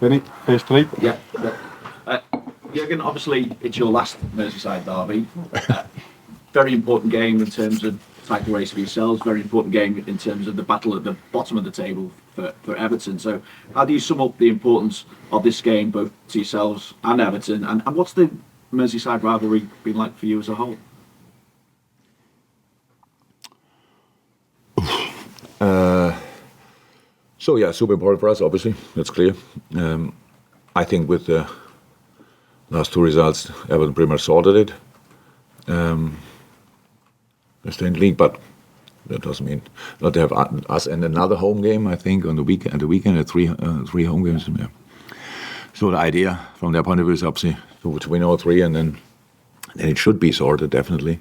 Benny, first three. Yeah. Jurgen, obviously it's your last Merseyside derby. Very important game in terms of title race for yourselves. Very important game in terms of the battle at the bottom of the table for Everton. So how do you sum up the importance of this game, both to yourselves and Everton? And what's the Merseyside rivalry been like for you as a whole? So yeah, super important for us, obviously, that's clear. I think with the last two results, Everton pretty much sorted it. They stay in the league, but that doesn't mean not to have us and another home game, I think, on the weekend, three home games. Yeah. So the idea from their point of view is obviously to win all three, and then it should be sorted, definitely.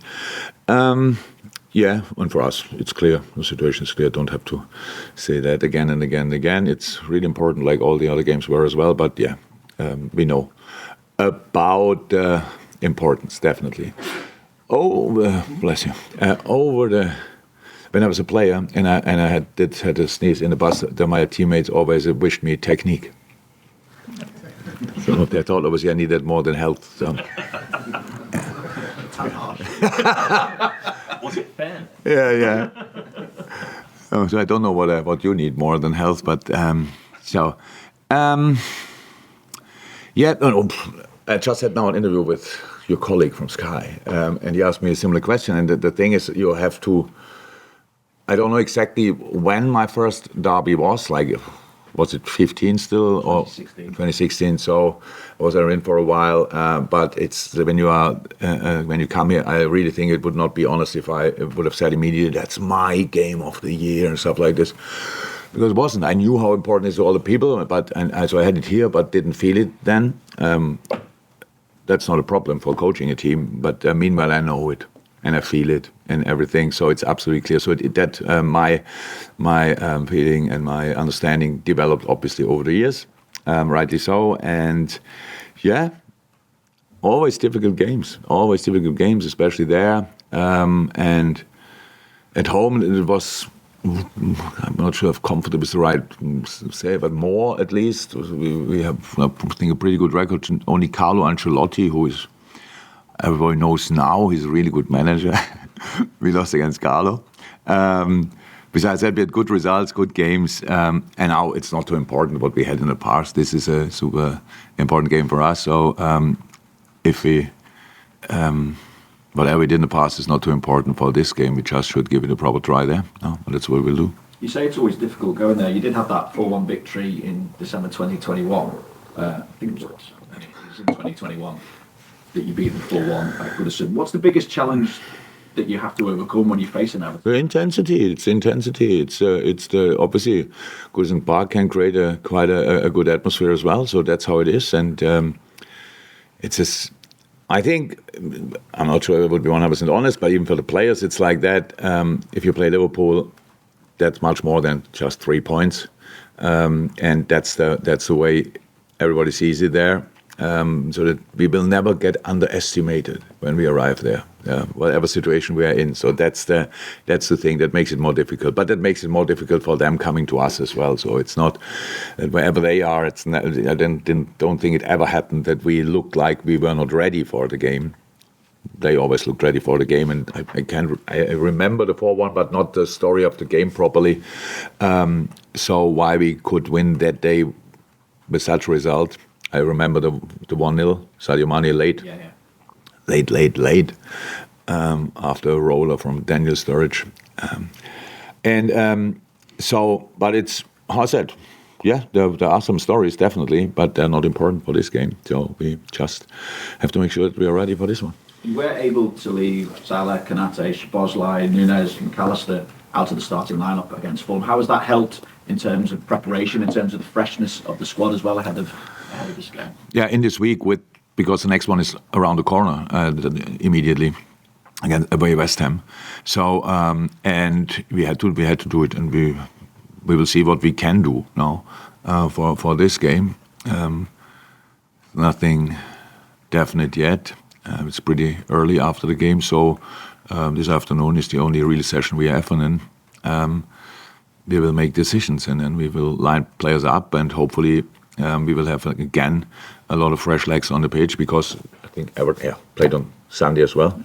Yeah, and for us, it's clear. The situation is clear. Don't have to say that again and again and again. It's really important, like all the other games were as well. But yeah, we know about importance, definitely. Oh, bless you. When I was a player and I had a sneeze in the bus, my teammates always wished me technique. So they thought obviously I needed more than health. So. Was it fair? Yeah. So I don't know what you need more than health, but yeah. No, I just had now an interview with your colleague from Sky, and he asked me a similar question. And the thing is, you have to. I don't know exactly when my first derby was. Like, was it 15 still or 2016? So I was in for a while. But it's when you come here, I really think it would not be honest if I would have said immediately that's my game of the year and stuff like this. Because it wasn't. I knew how important it is to all the people, so I had it here, but didn't feel it then. That's not a problem for coaching a team. But meanwhile, I know it and I feel it and everything. So it's absolutely clear. So my feeling and my understanding developed obviously over the years, rightly so. And yeah, always difficult games, especially there. And at home, it was. I'm not sure if comfortable is the right say, but more at least. We have, I think, a pretty good record. Only Carlo Ancelotti, who is everybody knows now, he's a really good manager. We lost against Carlo. Besides that, we had good results, good games, and now it's not too important what we had in the past. This is a super important game for us. So if we. Whatever we did in the past is not too important for this game. We just should give it a proper try there. No, that's what we'll do. You say it's always difficult going there. You did have that 4-1 victory in December 2021. I think it was in 2021 that you beat them 4-1 at Goodison. What's the biggest challenge that you have to overcome when you're facing Everton? The intensity. It's intensity. It's the obviously Goodison Park can create quite a good atmosphere as well. So that's how it is, and it's just. I think, I'm not sure I would be 100% honest, but even for the players, it's like that. If you play Liverpool, that's much more than just 3 points, and that's the way everybody sees it there. So that we will never get underestimated when we arrive there, whatever situation we are in. So that's the thing that makes it more difficult. But that makes it more difficult for them coming to us as well. So it's not that wherever they are. It's not, I don't think it ever happened that we looked like we were not ready for the game. They always looked ready for the game, and I remember the 4-1, but not the story of the game properly. So why we could win that day with such a result. I remember the 1-0, Sadio Mane late. Late, after a roller from Daniel Sturridge. But it's, how I said, yeah, there are some stories, definitely, but they're not important for this game. So we just have to make sure that we are ready for this one. You were able to leave Salah, Konate, Szoboszlai, Nunes, and McAllister out of the starting lineup against Fulham. How has that helped in terms of preparation, in terms of the freshness of the squad as well ahead of this game? Yeah, in this week, because the next one is around the corner immediately against West Ham. So and we had to do it, and we will see what we can do now for this game. Nothing definite yet. It's pretty early after the game, so this afternoon is the only real session we have, and then we will make decisions, and then we will line players up, and hopefully We will have, again, a lot of fresh legs on the pitch because I think Everton played on Sunday as well.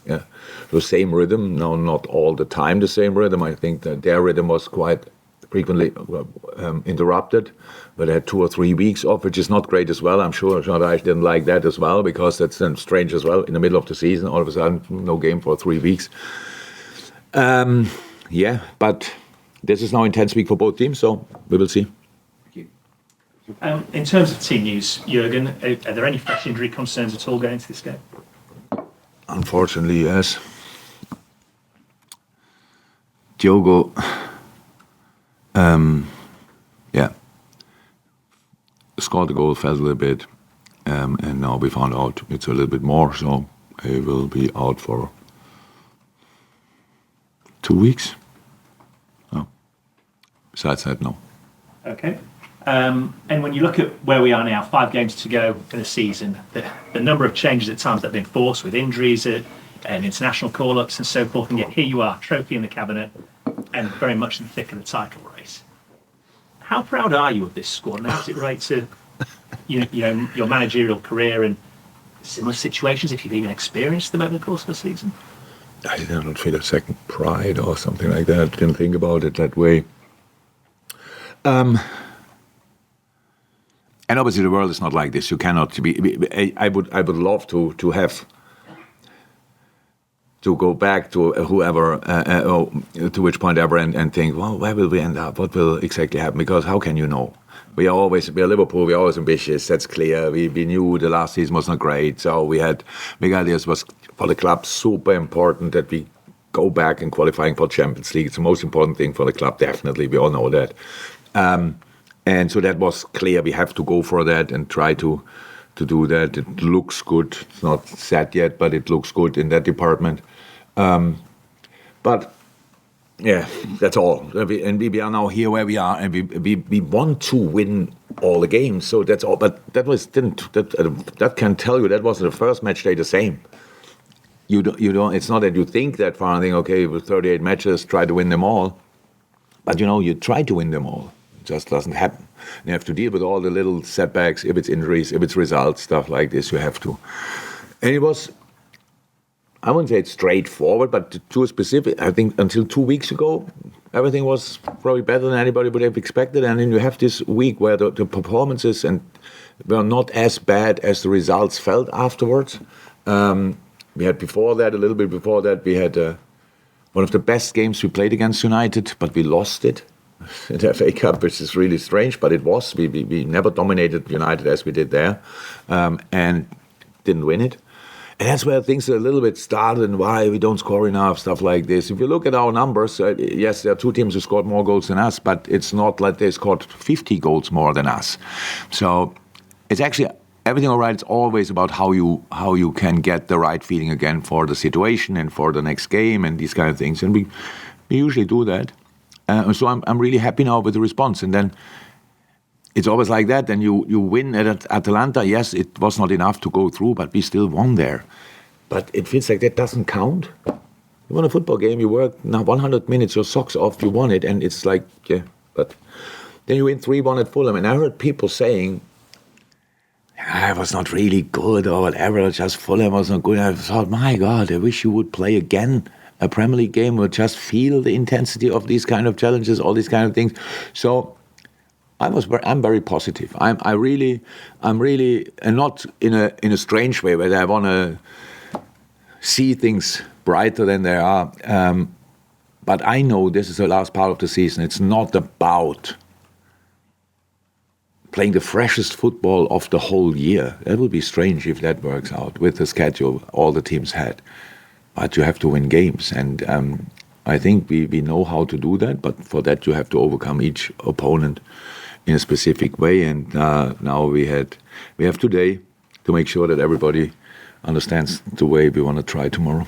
Yeah, the same rhythm. No, not all the time the same rhythm. I think that their rhythm was quite frequently interrupted, but they had 2 or 3 weeks off, which is not great as well. I'm sure Jean didn't like that as well, because that's then strange as well. In the middle of the season, all of a sudden, no game for 3 weeks. But this is now intense week for both teams, so we will see. In terms of team news, Jurgen, are there any fresh injury concerns at all going into this game? Unfortunately, yes. Diogo, scored the goal, felt a little bit, and now we found out it's a little bit more, so he will be out for 2 weeks. No. Besides that, no. Okay. And when you look at where we are now, 5 games to go in the season, the number of changes at times that have been forced with injuries and international call-ups and so forth, and yet here you are, trophy in the cabinet, and very much in the thick of the title race. How proud are you of this squad, and how does it relate to your managerial career and similar situations, if you've even experienced them over the course of the season? I don't feel a second pride or something like that. Didn't think about it that way. And obviously, the world is not like this. You cannot be. I would love to have to go back to whoever, to which point ever, and think, well, where will we end up? What will exactly happen? Because how can you know? We are Liverpool. We are always ambitious. That's clear. We knew the last season was not great, so we had big ideas. Was for the club super important that we go back and qualifying for Champions League. It's the most important thing for the club. Definitely, we all know that. And so that was clear. We have to go for that and try to do that. It looks good. It's not set yet, but it looks good in that department. But yeah, that's all. And we are now here where we are, and we want to win all the games. So that's all. But that can tell you that was the first match day the same. You don't. It's not that you think that far and think, okay, with 38 matches, try to win them all. But you try to win them all. It just doesn't happen. You have to deal with all the little setbacks, if it's injuries, if it's results, stuff like this. You have to. And it was, I wouldn't say it's straightforward, but to a specific, I think until 2 weeks ago, everything was probably better than anybody would have expected. And then you have this week where the performances were not as bad as the results felt afterwards. We had before that, a little bit before that, we had one of the best games we played against United, but we lost it in the FA Cup, which is really strange, but it was. We never dominated United as we did there, and didn't win it. And that's where things a little bit started, and why we don't score enough, stuff like this. If you look at our numbers, yes, there are 2 teams who scored more goals than us, but it's not like they scored 50 goals more than us. So it's actually everything all right. It's always about how you can get the right feeling again for the situation and for the next game and these kind of things. And we usually do that. So I'm really happy now with the response. And then it's always like that. Then you win at Atalanta. Yes, it was not enough to go through, but we still won there. But it feels like that doesn't count. You won a football game. You work now 100 minutes, your socks off. You won it, and it's like, yeah. But then you win 3-1 at Fulham, and I heard people saying, I was not really good or whatever, just Fulham was not good. I thought, my God, I wish you would play again a Premier League game or just feel the intensity of these kind of challenges, all these kind of things. So I'm very positive. I'm really, and not in a strange way, where I want to see things brighter than they are. But I know this is the last part of the season. It's not about playing the freshest football of the whole year. That would be strange if that works out with the schedule all the teams had. But you have to win games, and I think we know how to do that. But for that, you have to overcome each opponent in a specific way. And now we have today to make sure that everybody understands the way we want to try tomorrow.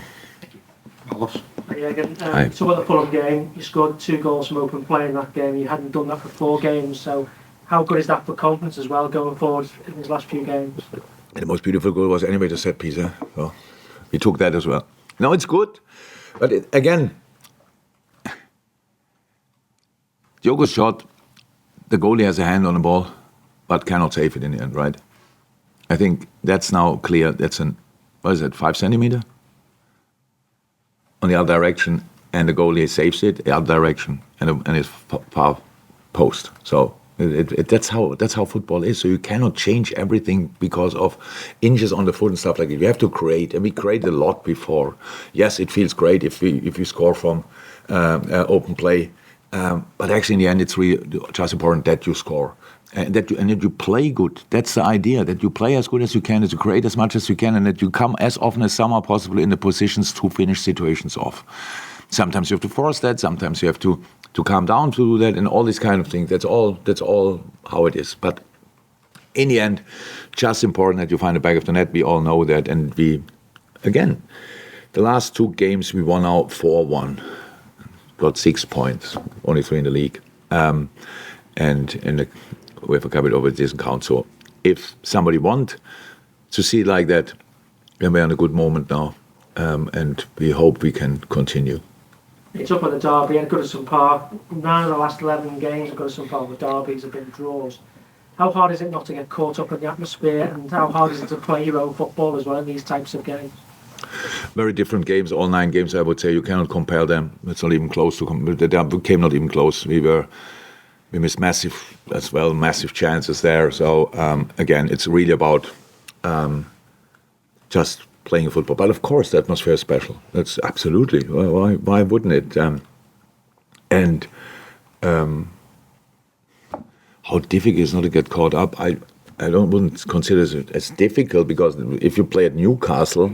Again, so at the Fulham game, you scored 2 goals from open play in that game. You hadn't done that for 4 games, so how good is that for confidence as well going forward in these last few games? The most beautiful goal was anyway the set piece. So we took that as well. No, it's good. But again, Diogo's shot, the goalie has a hand on the ball. but cannot save it in the end, right? I think that's now clear. That's 5 centimeter on the other direction, and the goalie saves it the other direction, and it's far post. So that's how football is. So you cannot change everything because of inches on the foot and stuff like that. You have to create, and we created a lot before. Yes, it feels great if you score from open play, but actually in the end it's really just important that you score. And that you play good. That's the idea, that you play as good as you can, that you create as much as you can, and that you come as often as somehow possible in the positions to finish situations off. Sometimes you have to force that, sometimes you have to calm down to do that, and all these kind of things. That's all how it is. But in the end, just important that you find the back of the net. We all know that. And again, the last 2 games we won out 4-1. Got 6 points, only 3 in the league. And in the UEFA Cup, it always doesn't count. So if somebody want to see it like that, then we're in a good moment now, and we hope we can continue. It's up on the derby at Goodison Park. 9 of the last 11 games at Goodison Park, the derbies have been draws. How hard is it not to get caught up in the atmosphere, and how hard is it to play your own football as well in these types of games? Very different games, all 9 games, I would say. You cannot compare them. It's not even close to they came not even close. We missed massive chances there. So again, it's really about just playing football. But of course, the atmosphere is special. That's absolutely. Why wouldn't it? And how difficult it is not to get caught up. I wouldn't consider it as difficult, because if you play at Newcastle,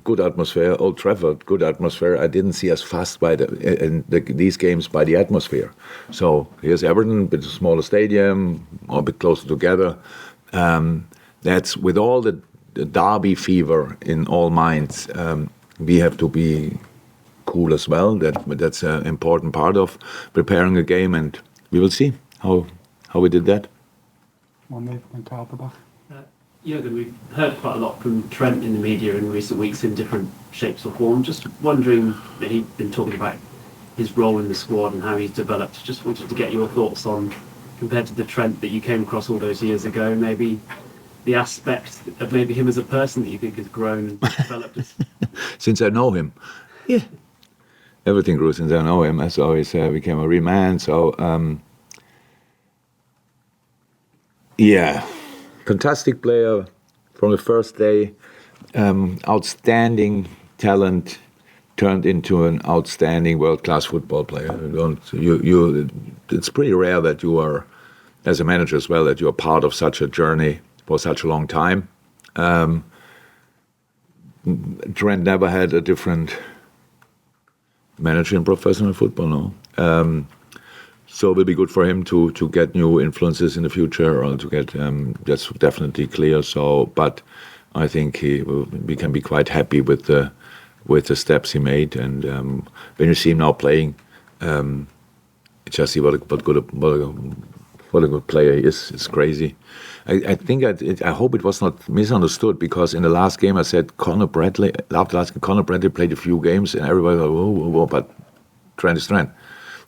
good atmosphere, Old Trafford, good atmosphere. I didn't see as fast these games by the atmosphere. So here's Everton, a bit smaller stadium, a bit closer together. That's with all the derby fever in all minds. We have to be cool as well. That's an important part of preparing a game, and we will see how we did that. Jurgen, we've heard quite a lot from Trent in the media in recent weeks in different shapes or forms. Just wondering, he's been talking about his role in the squad and how he's developed. Just wanted to get your thoughts on, compared to the Trent that you came across all those years ago, maybe the aspect of maybe him as a person that you think has grown and developed. Since I know him, yeah, everything grew since I know him. As always, became a real man. So, yeah. Fantastic player from the first day, outstanding talent turned into an outstanding world-class football player. It's pretty rare that you are, as a manager as well, that you are part of such a journey for such a long time. Trent never had a different manager in professional football, no. So it will be good for him to get new influences in the future, or to get that's definitely clear. So, but I think we can be quite happy with the steps he made. And when you see him now playing, just see what a good player he is. It's crazy. I think I hope it was not misunderstood, because in the last game I said Conor Bradley. After last game, Conor Bradley played a few games, and everybody was like, whoa, but Trent is Trent.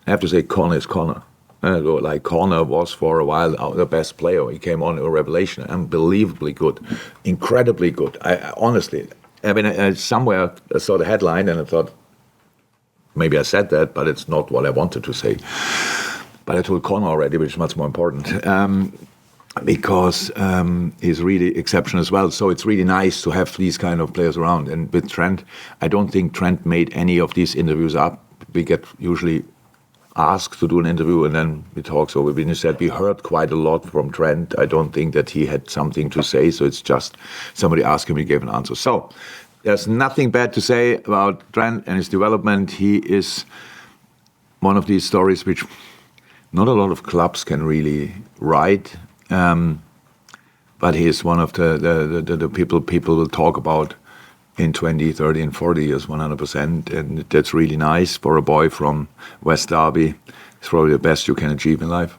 I have to say Conor is Conor. Like Conor was for a while the best player. He came on a revelation, unbelievably good, incredibly good. Honestly, somewhere I saw the headline and I thought, maybe I said that, but it's not what I wanted to say. But I told Conor already, which is much more important, because he's really exceptional as well. So it's really nice to have these kind of players around. And with Trent, I don't think Trent made any of these interviews up. We get usually asked to do an interview and then we talk. So we said we heard quite a lot from Trent. I don't think that he had something to say. So it's just somebody asked him, he gave an answer. So there's nothing bad to say about Trent and his development. He is one of these stories which not a lot of clubs can really write. But he is one of the people will talk about in 20, 30 and 40 years, 100%. And that's really nice for a boy from West Derby. It's probably the best you can achieve in life.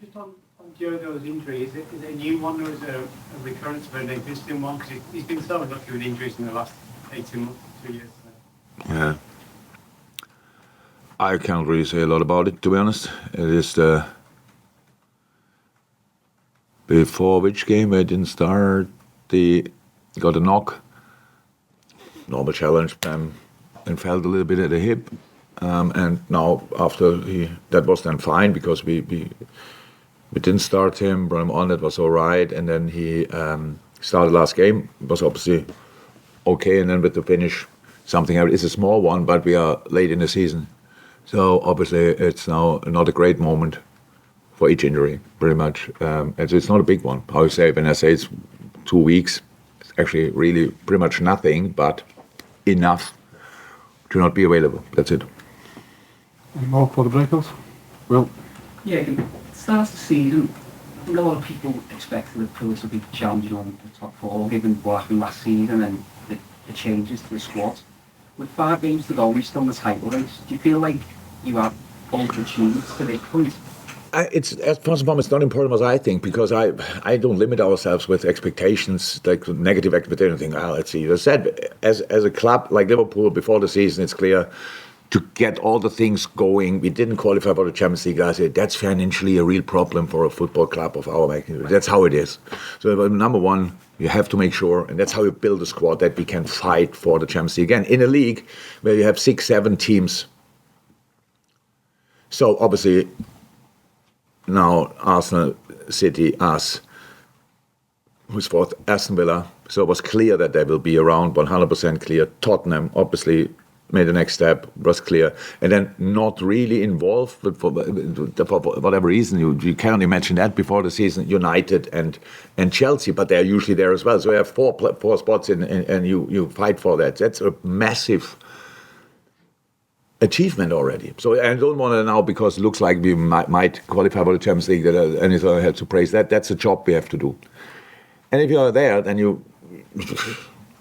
Just on Diogo's injury, is it a new one, or is it a recurrence of an existing one? Because he's been so lucky with injuries in the last 18 months, 2 years. Yeah. I can't really say a lot about it, to be honest. It is before which game I didn't start. Got a knock, normal challenge, and felt a little bit at the hip. And now after that was then fine because we didn't start him, brought him on, that was all right. And then he started last game, was obviously okay. And then with the finish, something happened. It's a small one, but we are late in the season. So obviously it's now not a great moment for each injury, pretty much. It's not a big one. How you say, when I say it's 2 weeks, it's actually really pretty much nothing, but enough to not be available. That's it. Any more for the breakouts? Well, Yeah, it starts the season. I think a lot of people expect Liverpool to be challenging on the top four, given what happened last season and the changes to the squad. With 5 games to go, we're still in the title race. Do you feel like you have overachieved to this point? It's first and foremost not important as I think, because I don't limit ourselves with expectations, like negative expectations. Think, let's see. As I said, as a club like Liverpool before the season, it's clear to get all the things going. We didn't qualify for the Champions League. I said that's financially a real problem for a football club of our magnitude. That's how it is. So number one, you have to make sure, and that's how you build a squad, that we can fight for the Champions League again in a league where you have 6-7 teams. So obviously now Arsenal, City, us, who's fourth, Aston Villa. So it was clear that they will be around, 100% clear. Tottenham obviously made the next step, was clear. And then not really involved, but for whatever reason, you cannot imagine that before the season, United and Chelsea, but they're usually there as well. So you have four spots and you fight for that. That's a massive achievement already. So I don't want to now, because it looks like we might qualify for the Champions League, that anything I have to praise that. That's a job we have to do. And if you are there, then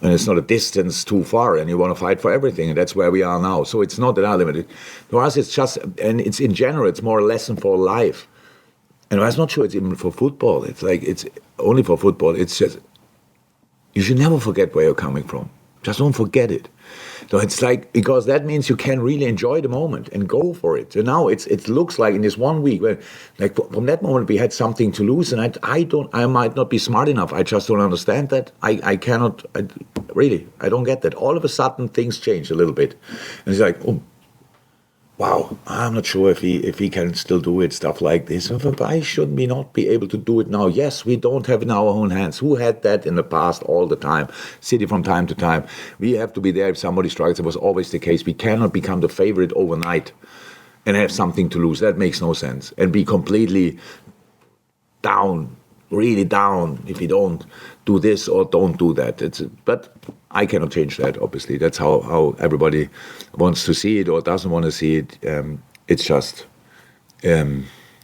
and it's not a distance too far, and you want to fight for everything, and that's where we are now. So it's not that I'm limited. For us, it's just, and it's in general, it's more a lesson for life. And I'm not sure it's even for football. It's like, it's only for football. It's just, you should never forget where you're coming from. Just don't forget it. So it's like, because that means you can really enjoy the moment and go for it. So now it looks like in this 1 week, where, like, from that moment we had something to lose, and I might not be smart enough. I just don't understand that. I don't get that. All of a sudden things change a little bit, and it's like, oh, wow, I'm not sure if he can still do it, stuff like this. Why should we not be able to do it now? Yes, we don't have it in our own hands. Who had that in the past all the time? City from time to time. We have to be there if somebody strikes. It was always the case. We cannot become the favorite overnight and have something to lose. That makes no sense. And be completely down, really down, if you don't do this or don't do that. But I cannot change that, obviously. That's how everybody wants to see it or doesn't want to see it. It's just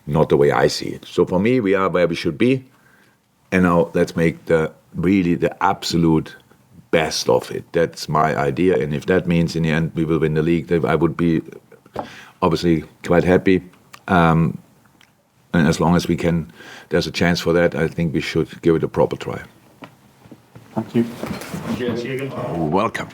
not the way I see it. So for me, we are where we should be. And now let's make the absolute best of it. That's my idea. And if that means in the end we will win the league, I would be obviously quite happy. And as long as we can, there's a chance for that, I think we should give it a proper try. thank you. Cheers, Jurgen. Welcome.